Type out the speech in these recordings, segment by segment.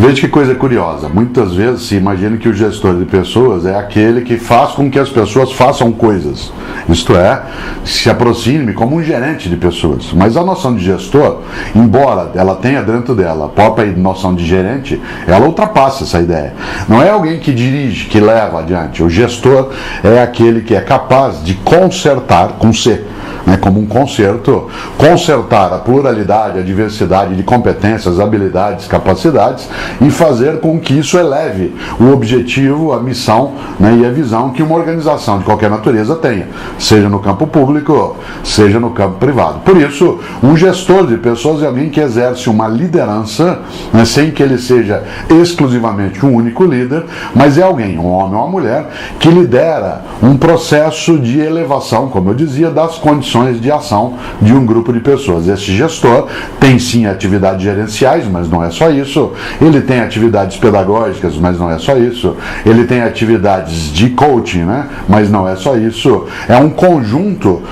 Veja que coisa curiosa, muitas vezes se imagina que o gestor de pessoas é aquele que faz com que as pessoas façam coisas, isto é, se aproxime como um gerente de pessoas. Mas a noção de gestor, embora ela tenha dentro dela a própria noção de gerente, ela ultrapassa essa ideia. Não é alguém que dirige, que leva adiante. O gestor é aquele que é capaz de consertar, com C, como um concerto, consertar a pluralidade, a diversidade de competências, habilidades, capacidades e fazer com que isso eleve o objetivo, a missão, e a visão que uma organização de qualquer natureza tenha, seja no campo público, seja no campo privado. Por isso, um gestor de pessoas é alguém que exerce uma liderança, sem que ele seja exclusivamente um único líder, mas é alguém, um homem ou uma mulher, que lidera um processo de elevação, como eu dizia, das condições de ação de um grupo de pessoas. Esse gestor tem sim atividades gerenciais, mas não é só isso. Ele tem atividades pedagógicas, mas não é só isso. Ele tem atividades de coaching, mas não é só isso. É um conjunto,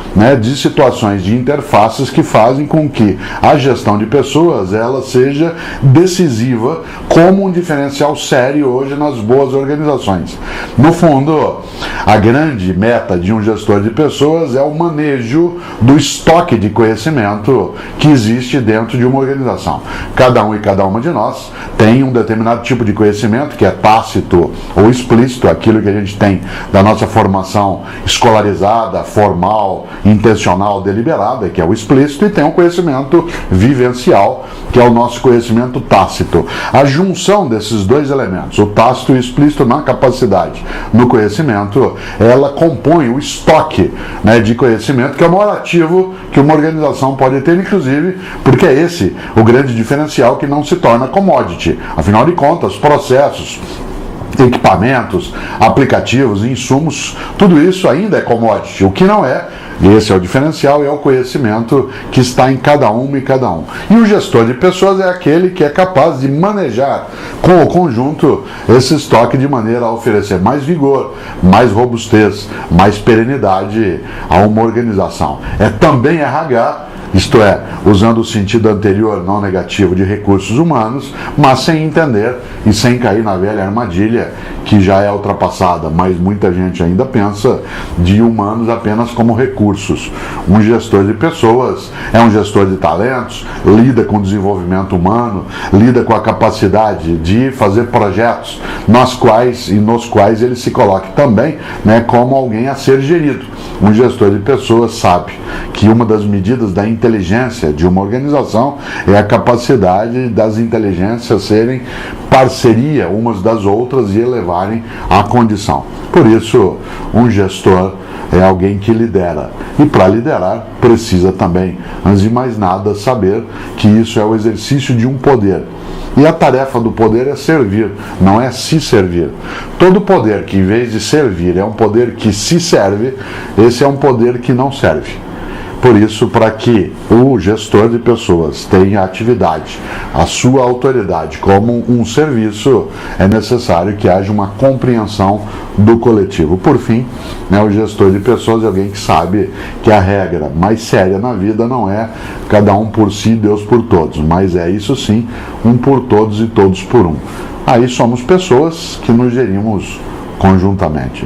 de situações, de interfaces que fazem com que a gestão de pessoas ela seja decisiva como um diferencial sério hoje nas boas organizações. No fundo, a grande meta de um gestor de pessoas é o manejo do estoque de conhecimento que existe dentro de uma organização. Cada um e cada uma de nós tem um determinado tipo de conhecimento que é tácito ou explícito, aquilo que a gente tem da nossa formação escolarizada, formal, intencional, deliberada, que é o explícito, e tem um conhecimento vivencial, que é o nosso conhecimento tácito. A junção desses dois elementos, o tácito e o explícito na capacidade, no conhecimento, ela compõe o estoque de conhecimento, que é o maior ativo que uma organização pode ter, inclusive, porque é esse o grande diferencial que não se torna commodity. Afinal de contas, processos, equipamentos, aplicativos, insumos, tudo isso ainda é commodity. O que não é, esse é o diferencial, é o conhecimento que está em cada uma e cada um. E o gestor de pessoas é aquele que é capaz de manejar com o conjunto esse estoque de maneira a oferecer mais vigor, mais robustez, mais perenidade a uma organização. É também RH, isto é, usando o sentido anterior, não negativo, de recursos humanos, mas sem entender e sem cair na velha armadilha, que já é ultrapassada, mas muita gente ainda pensa de humanos apenas como recursos. Um gestor de pessoas é um gestor de talentos, lida com o desenvolvimento humano, lida com a capacidade de fazer projetos nos quais ele se coloque também como alguém a ser gerido. Um gestor de pessoas sabe que uma das medidas da inteligência de uma organização é a capacidade das inteligências serem parceria umas das outras e elevarem a condição. Por isso, um gestor é alguém que lidera. E para liderar, precisa também, antes de mais nada, saber que isso é o exercício de um poder. E a tarefa do poder é servir, não é se servir. Todo poder que, em vez de servir, é um poder que se serve, esse é um poder que não serve. Por isso, para que o gestor de pessoas tenha a atividade, a sua autoridade como um serviço, é necessário que haja uma compreensão do coletivo. Por fim, o gestor de pessoas é alguém que sabe que a regra mais séria na vida não é cada um por si, Deus por todos, mas é isso sim, um por todos e todos por um. Aí somos pessoas que nos gerimos conjuntamente.